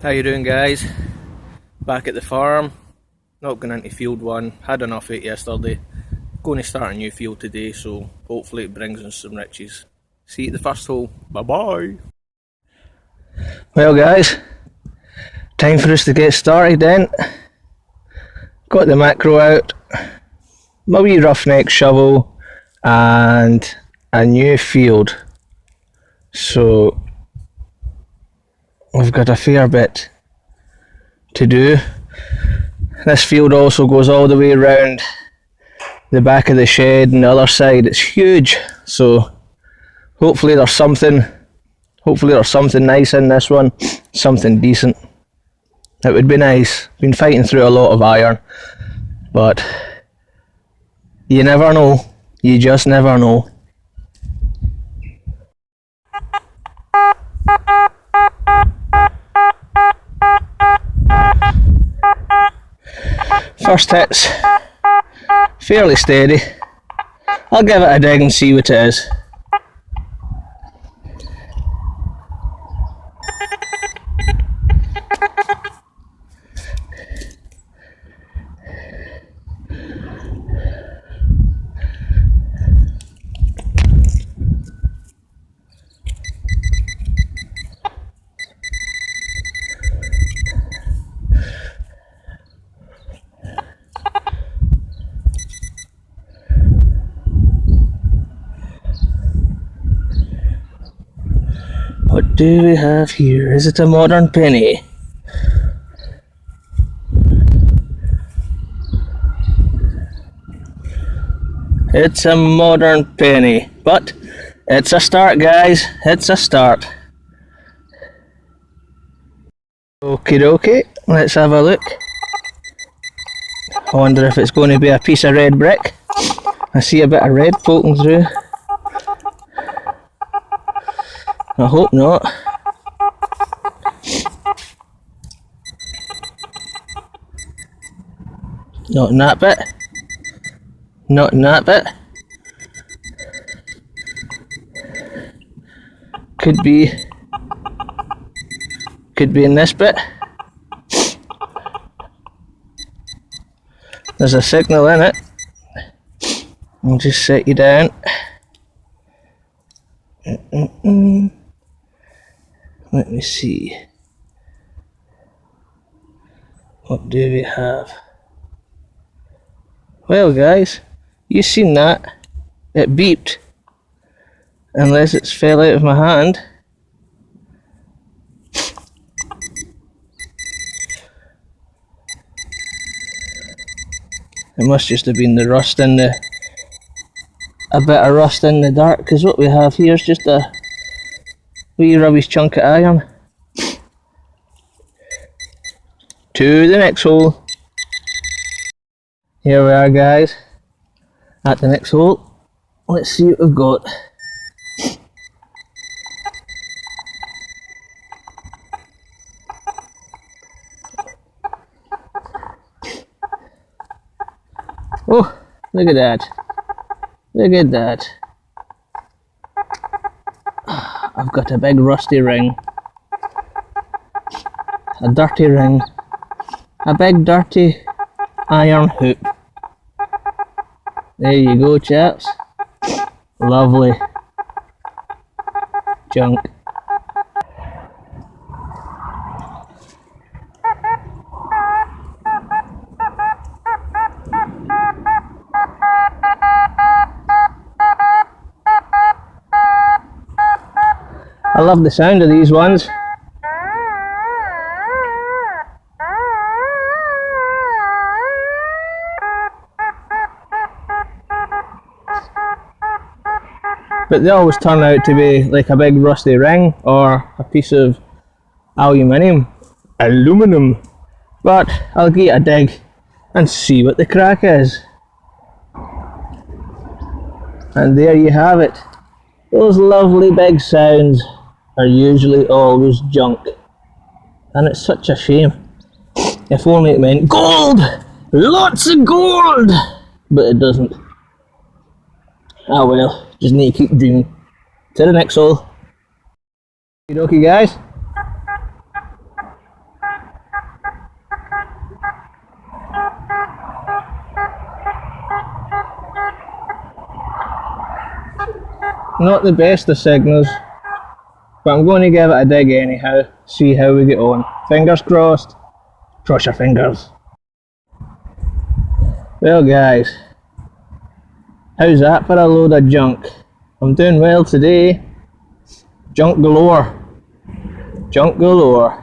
How you doing, guys? Back at the farm. Not going into field one. Had enough of it yesterday. Going to start a new field today, so hopefully it brings us some riches. See you at the first hole. Bye bye. Well, guys, time for us to get started then. Got the Makro out, my wee roughneck shovel, and a new field. So we've got a fair bit to do. This field also goes all the way around the back of the shed and the other side. It's huge, so hopefully there's something nice in this one, something decent. It would be nice. Been fighting through a lot of iron, but you never know. You just never know. First hit's fairly steady. I'll give it a dig and see what it is. What do we have here? Is it a modern penny? It's a modern penny, but it's a start, guys. It's a start. Okie dokie, let's have a look. I wonder if it's going to be a piece of red brick. I see a bit of red poking through. I hope not. Not in that bit. Not in that bit. Could be in this bit. There's a signal in it. I'll just set you down. Let me see. What do we have? Well, guys, you seen that? It beeped. Unless it's fell out of my hand. It must just have been the rust in the... a bit of rust in the dirt, because what we have here is just a wee rubbish chunk of iron. To the next hole. Here we are, guys, at the next hole. Let's see what we've got. Oh, look at that. Look at that. I've got a big rusty ring. A dirty ring. A big dirty iron hoop. There you go, chaps. Lovely junk. I love the sound of these ones. But they always turn out to be like a big rusty ring or a piece of aluminum. But I'll give it a dig and see what the crack is. And there you have it. Those lovely big sounds are usually always junk. And it's such a shame. If only it meant gold! Lots of gold! But it doesn't. Ah well, just need to keep dreaming. To the next hole. Okay, guys. Not the best of signals, but I'm going to give it a dig anyhow, see how we get on. Fingers crossed. Cross your fingers. Well guys, how's that for a load of junk? I'm doing well today. Junk galore. Junk galore.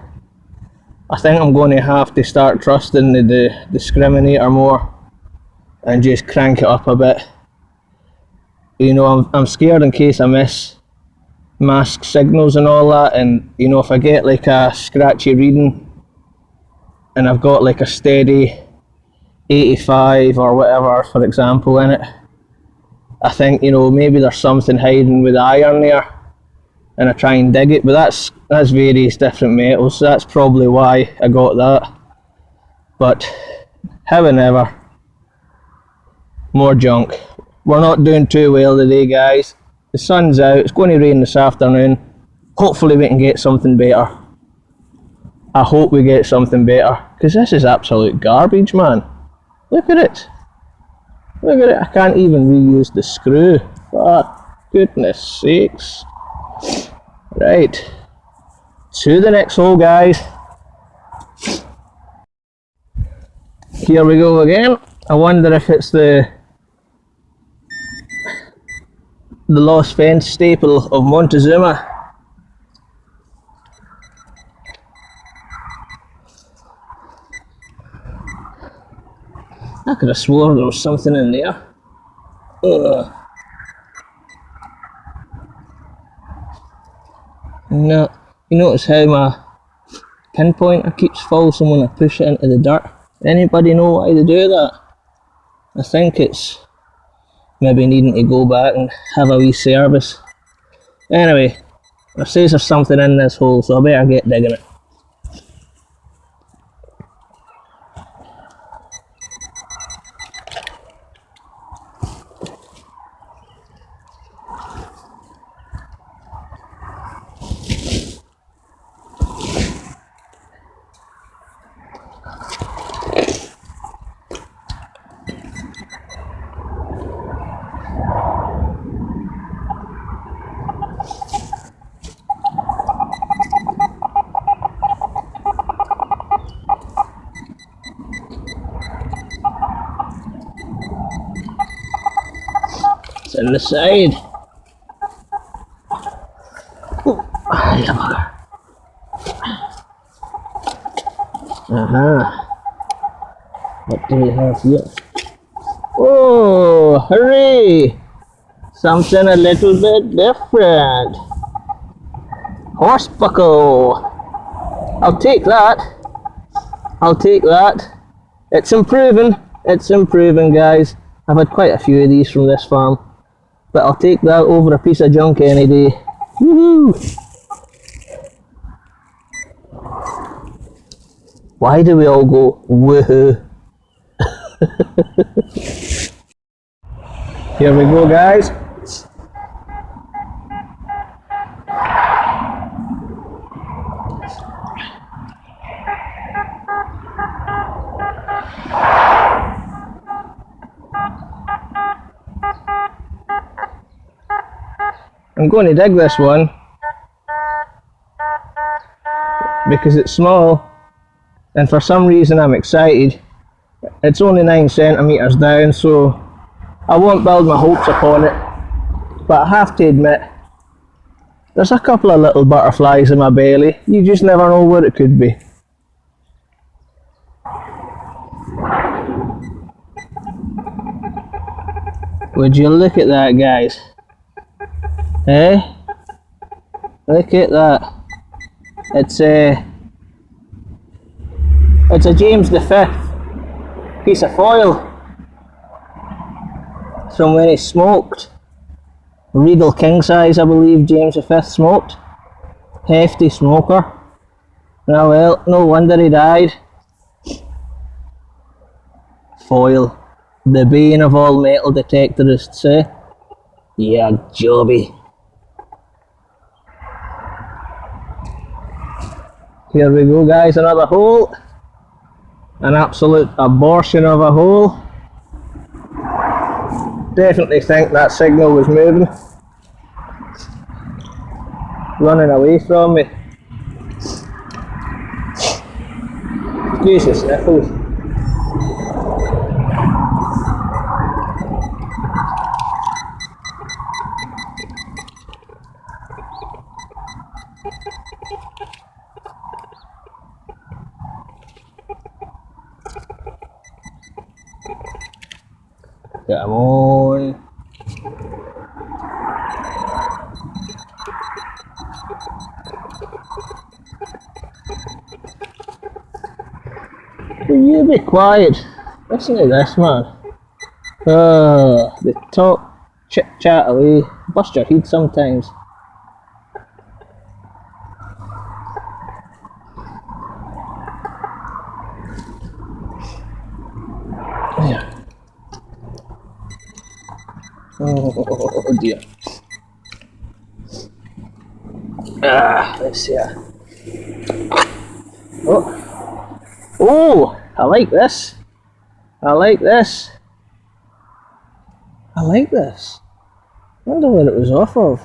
I think I'm going to have to start trusting the discriminator more and just crank it up a bit. You know, I'm scared in case I miss mask signals and all that, and you know, if I get like a scratchy reading and I've got like a steady 85 or whatever, for example, in it, I think, you know, maybe there's something hiding with iron there, and I try and dig it, but that's various different metals, so that's probably why I got that. But however, more junk. We're not doing too well today, guys. The sun's out, it's going to rain this afternoon. Hopefully we can get something better. I hope we get something better, because this is absolute garbage, man. Look at it. Look at it, I can't even reuse the screw. For goodness sakes. Right. To the next hole, guys. Here we go again. I wonder if it's the lost fence staple of Montezuma. I could have sworn there was something in there. Ugh. No, you notice how my pinpointer keeps falling when I push it into the dirt? Anybody know why they do that? I think it's maybe needing to go back and have a wee service. Anyway, it says there's something in this hole, so I better get digging it. It's in the side. Oh, yeah, bugger. What do we have here? Oh, hooray! Something a little bit different. Horse buckle. I'll take that. I'll take that. It's improving. It's improving, guys. I've had quite a few of these from this farm, but I'll take that over a piece of junk any day. Woohoo! Why do we all go woohoo? Here we go, guys. I'm going to dig this one because it's small, and for some reason I'm excited. It's only 9 centimeters down, so I won't build my hopes upon it, but I have to admit there's a couple of little butterflies in my belly. You just never know what it could be. Would you look at that, guys? Eh? Look at that. It's a James V piece of foil from when he smoked. Regal king size, I believe James V smoked. Hefty smoker. Now well, no wonder he died. Foil. The bane of all metal detectorists, eh? Yeah, jobby. Here we go, guys, another hole. An absolute abortion of a hole. Definitely think that signal was moving. running away from me. Jesus, sniffles. Come on. Will you be quiet? Listen to this, man. They talk, chit chat away, bust your head sometimes. Oh dear. Let's see. Oh, I like this. I like this. I like this. I wonder what it was off of.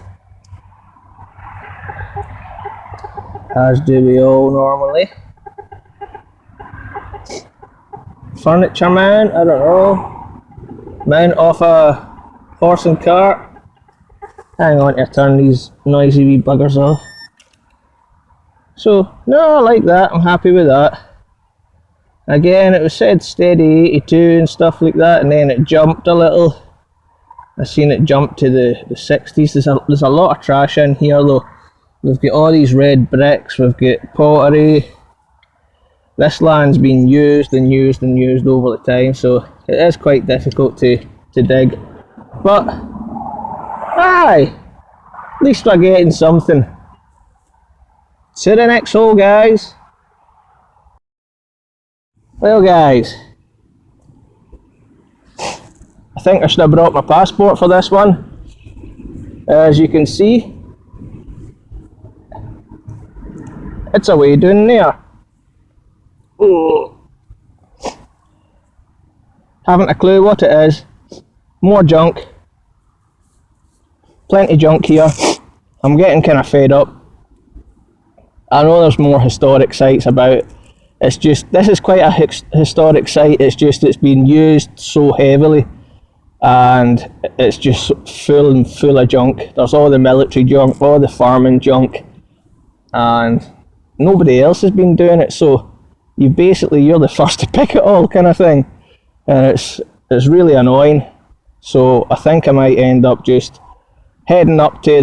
As do we all normally. Furniture man, I don't know. Mount off a horse and cart. Hang on to turn these noisy wee buggers off. So, no, I like that. I'm happy with that. Again, it was said steady 82 and stuff like that, and then it jumped a little. I seen it jump to the 60s. There's a lot of trash in here though. We've got all these red bricks, we've got pottery. This land's been used and used and used over the time, so it is quite difficult to dig. But, aye, at least we're getting something. To the next hole, guys. Well, guys, I think I should have brought my passport for this one. As you can see, it's a way down there. Oh. Haven't a clue what it is. More junk. Plenty of junk here. I'm getting kind of fed up. I know there's more historic sites about. It's just, this is quite a historic site, it's just it's been used so heavily and it's just full of junk. There's all the military junk, all the farming junk, and nobody else has been doing it, so you're the first to pick it all kind of thing, and it's really annoying. So I think I might end up just heading up to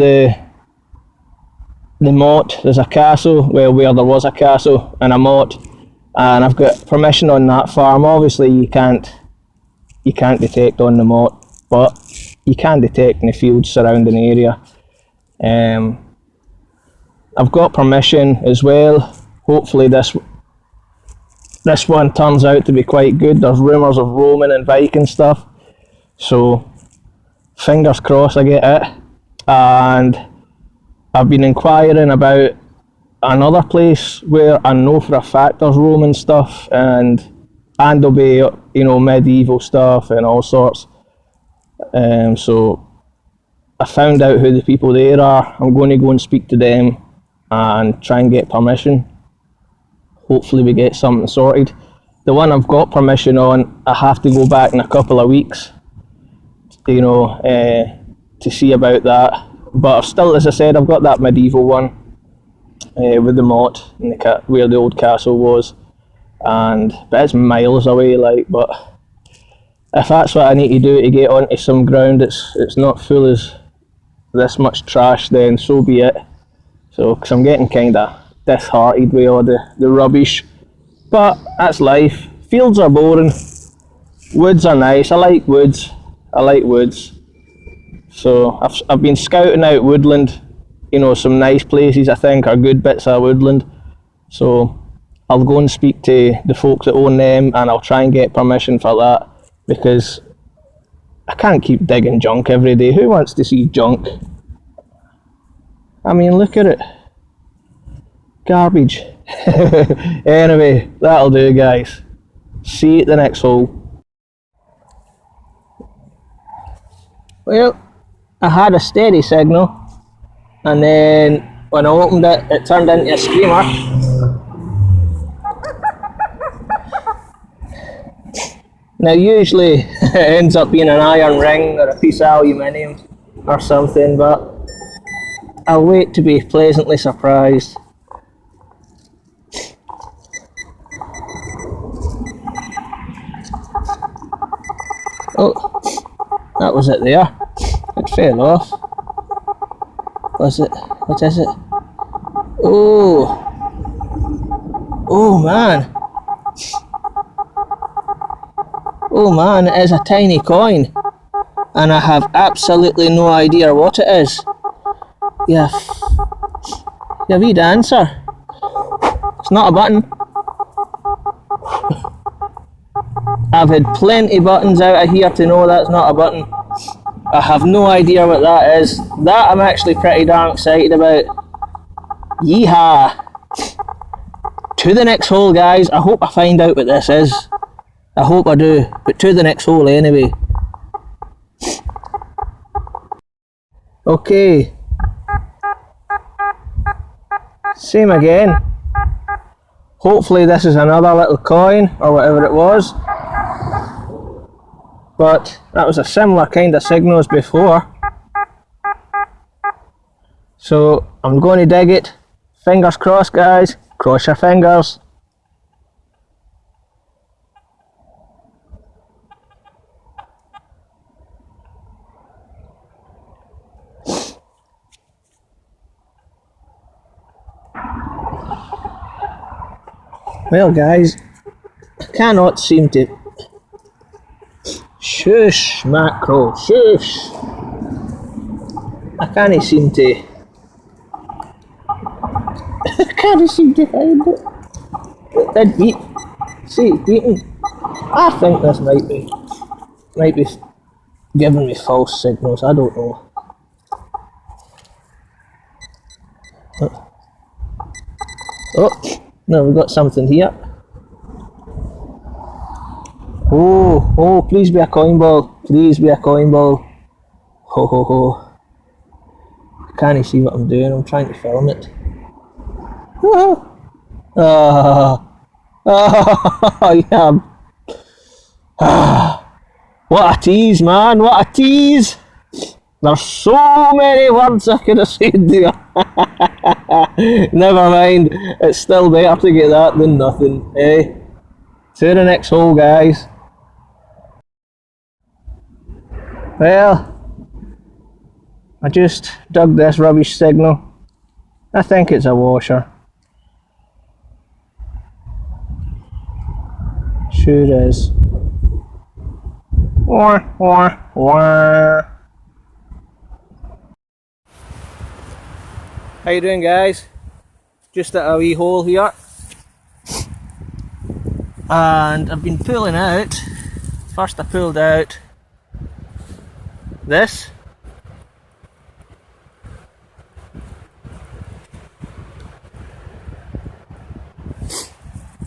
the moat. There's a castle, well, where there was a castle and a moat, and I've got permission on that farm. Obviously you can't detect on the moat, but you can detect in the fields surrounding the area. I've got permission as well. Hopefully this one turns out to be quite good. There's rumours of Roman and Viking stuff, so fingers crossed I get it. And I've been inquiring about another place where I know for a fact there's Roman stuff and there'll be, you know, medieval stuff and all sorts. So I found out who the people there are. I'm going to go and speak to them and try and get permission. Hopefully we get something sorted. The one I've got permission on, I have to go back in a couple of weeks, you know, to see about that. But I've still, as I said, I've got that medieval one with the moat and where the old castle was, but it's miles away, like. But if that's what I need to do to get onto some ground, it's not full as this much trash, then so be it. So, because I'm getting kind of disheartened with all the rubbish, but that's life. Fields are boring, woods are nice. I like woods. So I've been scouting out woodland, you know, some nice places I think are good bits of woodland. So I'll go and speak to the folks that own them and I'll try and get permission for that, because I can't keep digging junk every day. Who wants to see junk? I mean, look at it. Garbage. Anyway, that'll do, guys. See you at the next hole. Well, I had a steady signal, and then when I opened it, it turned into a screamer. Now usually it ends up being an iron ring or a piece of aluminium or something, but I'll wait to be pleasantly surprised. Oh, that was it there. It fell off. Was it? What is it? Oh! Oh man! Oh man, it is a tiny coin. And I have absolutely no idea what it is. Yeah. You wee dancer. It's not a button. I've had plenty buttons out of here to know that's not a button. I have no idea what that is. That I'm actually pretty darn excited about. Yeehaw! To the next hole, guys. I hope I find out what this is. I hope I do. But to the next hole anyway. Okay. Same again. Hopefully this is another little coin or whatever it was. But that was a similar kind of signal as before. So I'm going to dig it. Fingers crossed, guys. Cross your fingers. Well, guys, I cannot seem to... Shush, Makro, shush! I can't seem to... I can't seem to find it. It did beep. See, it's beeping. I think this might be giving me false signals, I don't know. Oh, no, we've got something here. Oh, please be a coin ball. Please be a coin ball. Ho ho ho. I can't see what I'm doing, I'm trying to film it. Oh, yeah. What a tease, man, what a tease. There's so many words I could have said there. Never mind, it's still better to get that than nothing, eh? To the next hole, guys. Well, I just dug this rubbish signal. I think it's a washer. Sure is. Wah, wah, wah. How you doing, guys? Just at a wee hole here. And I've been pulling out. First I pulled out this.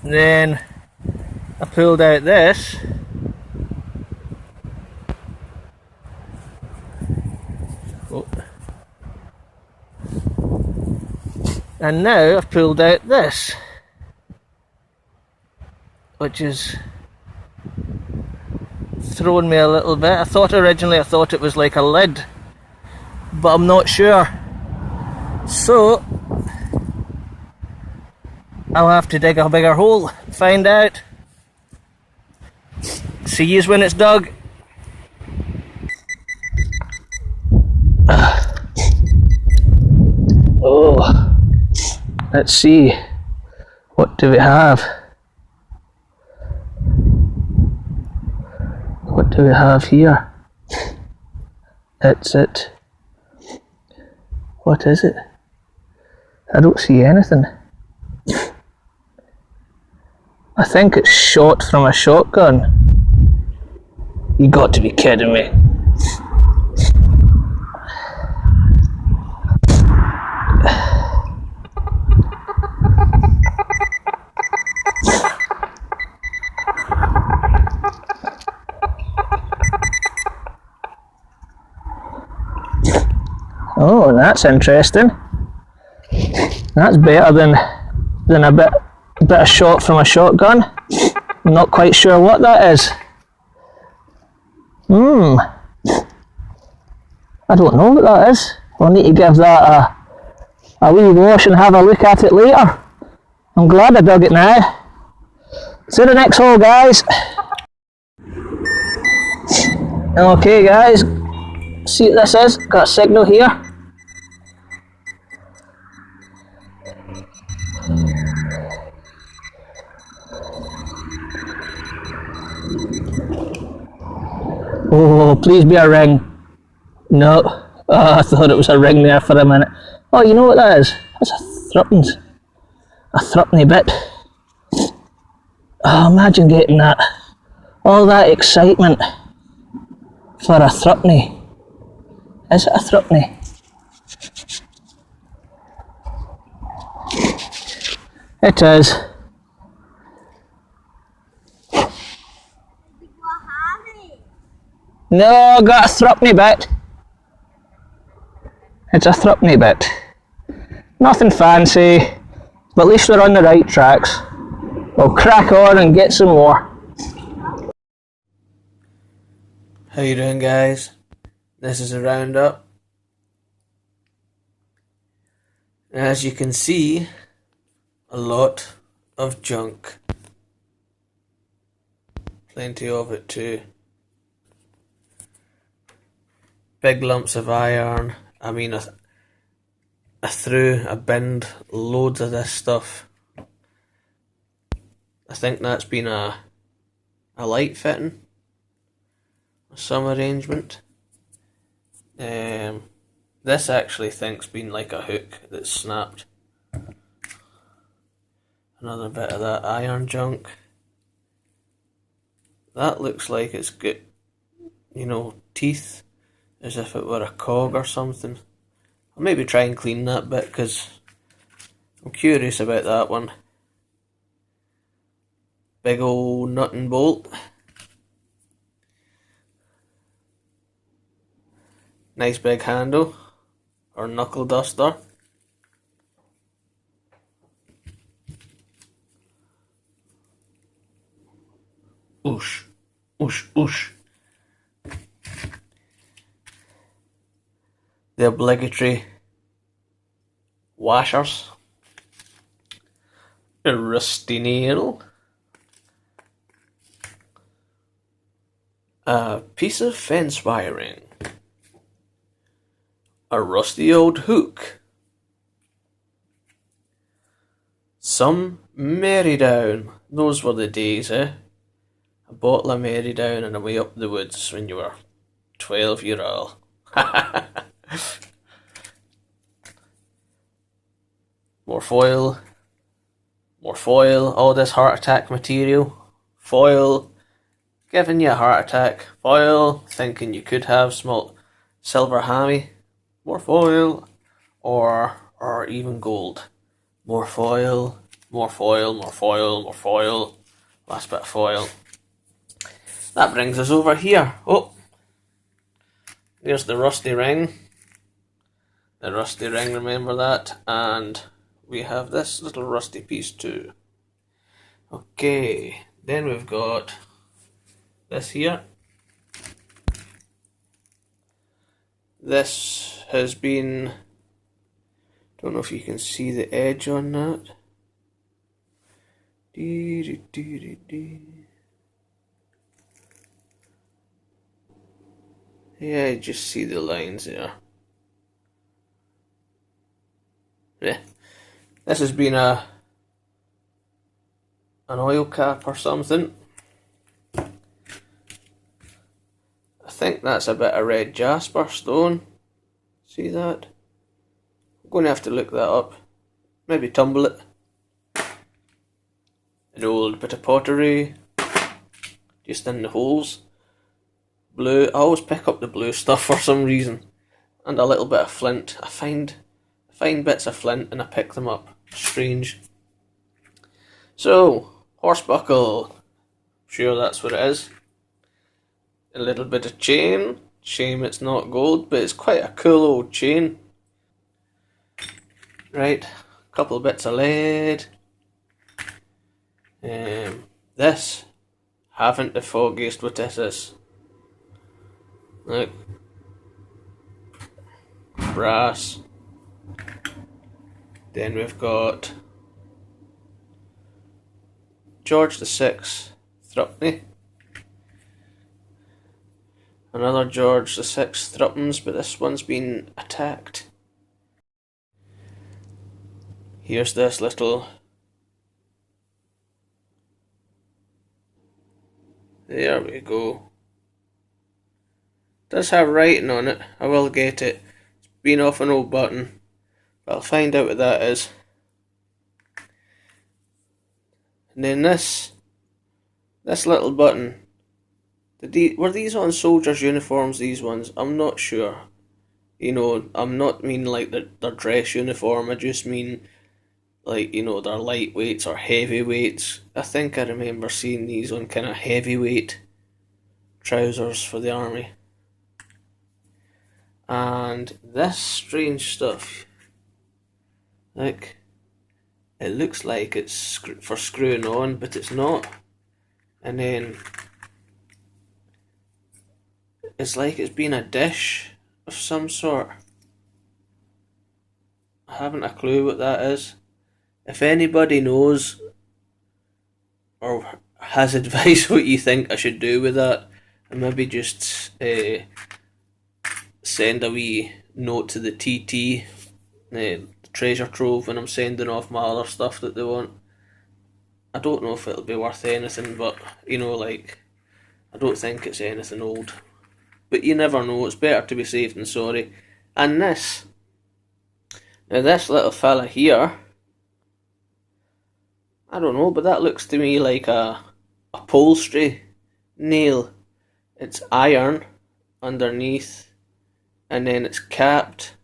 Then I pulled out this. Oh. And now I've pulled out this, which is thrown me a little bit. I thought it was like a lid, but I'm not sure. So I'll have to dig a bigger hole and find out. See yous when it's dug. Oh, let's see. What do we have? What do we have here? It's it. What is it? I don't see anything. I think it's shot from a shotgun. You got to be kidding me. Oh, that's interesting. That's better than a bit of shot from a shotgun. I'm not quite sure what that is. I don't know what that is. I'll need to give that a wee wash and have a look at it later. I'm glad I dug it now. See the next hole, guys. Okay, guys. See what this is? Got a signal here. Oh, please be a ring. No. Oh, I thought it was a ring there for a minute. Oh, you know what that is? That's a threepence. A threepenny bit. Oh, imagine getting that. All that excitement for a threepenny. Is it a threepenny? It is. No, I got a threepenny bit. It's a threepenny bit. Nothing fancy, but at least we're on the right tracks. We'll crack on and get some more. How you doing, guys? This is a roundup. As you can see, a lot of junk. Plenty of it too. Big lumps of iron. I mean, I binned loads of this stuff. I think that's been a light fitting of some arrangement. This actually think's been like a hook that's snapped. Another bit of that iron junk. That looks like it's got, teeth, as if it were a cog or something. I'll maybe try and clean that bit because I'm curious about that one. Big old nut and bolt. Nice big handle or knuckle duster. Oosh, oosh, oosh. The obligatory washers. A rusty nail. A piece of fence wiring. A rusty old hook. Some Mary-down. Those were the days, eh? A bottle of Mary-down and away up the woods when you were 12-year-old. More foil. More foil. All this heart attack material. Foil. Giving you a heart attack. Foil. Thinking you could have small silver hammy. More foil. Or even gold. More foil. More foil. More foil. More foil. Last bit of foil. That brings us over here. Oh. There's the rusty ring. The rusty ring, remember that. And we have this little rusty piece too. Okay, then we've got this here. This has been, don't know if you can see the edge on that. Yeah, just see the lines there. Yeah. This has been an oil cap or something. I think that's a bit of red jasper stone. See that? I'm going to have to look that up. Maybe tumble it. An old bit of pottery. Just in the holes. Blue. I always pick up the blue stuff for some reason. And a little bit of flint. I find bits of flint and I pick them up. Strange. So, horse buckle. Sure, that's what it is. A little bit of chain. Shame it's not gold, but it's quite a cool old chain. Right, couple of bits of lead. This, haven't the foggiest what this is. Look. Brass. Then we've got George VI threepenny. Another George VI threepence, but this one's been attacked. Here's this little. There we go. Does have writing on it. I will get it. It's been off an old button. But I'll find out what that is. And then this little button. Were these on soldiers' uniforms, these ones? I'm not sure. You know, I'm not mean like their dress uniform, I just mean like, you know, they're lightweights or heavyweights. I think I remember seeing these on kind of heavyweight trousers for the army. And this strange stuff, like, it looks like it's for screwing on, but it's not. And then it's like it's been a dish of some sort. I haven't a clue what that is. If anybody knows or has advice what you think I should do with that, and maybe just send a wee note to the TT, the treasure trove, when I'm sending off my other stuff that they want. I don't know if it'll be worth anything, but you know, like, I don't think it's anything old. But you never know, it's better to be safe than sorry. And this, now this little fella here, I don't know, but that looks to me like a upholstery nail. It's iron underneath, and then it's capped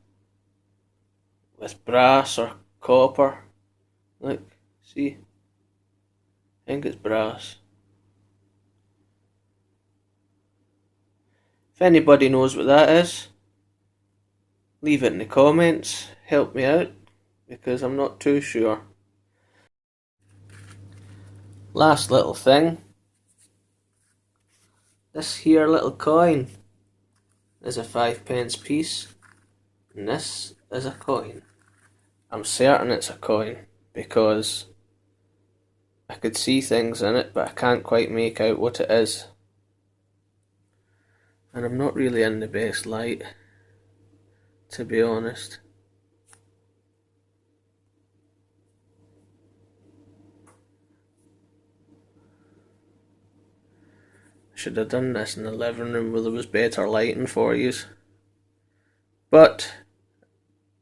with brass or copper. Look, see? I think it's brass. If anybody knows what that is, leave it in the comments, help me out, because I'm not too sure. Last little thing, this here little coin is a 5p piece, and this is a coin. I'm certain it's a coin, because I could see things in it, but I can't quite make out what it is. And I'm not really in the best light, to be honest. Should have done this in the living room where there was better lighting for yous. But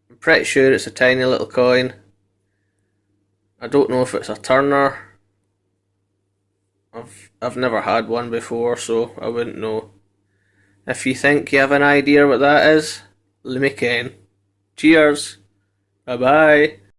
I'm pretty sure it's a tiny little coin. I don't know if it's a turner. I've never had one before, so I wouldn't know. If you think you have an idea what that is, let me ken. Cheers. Bye bye.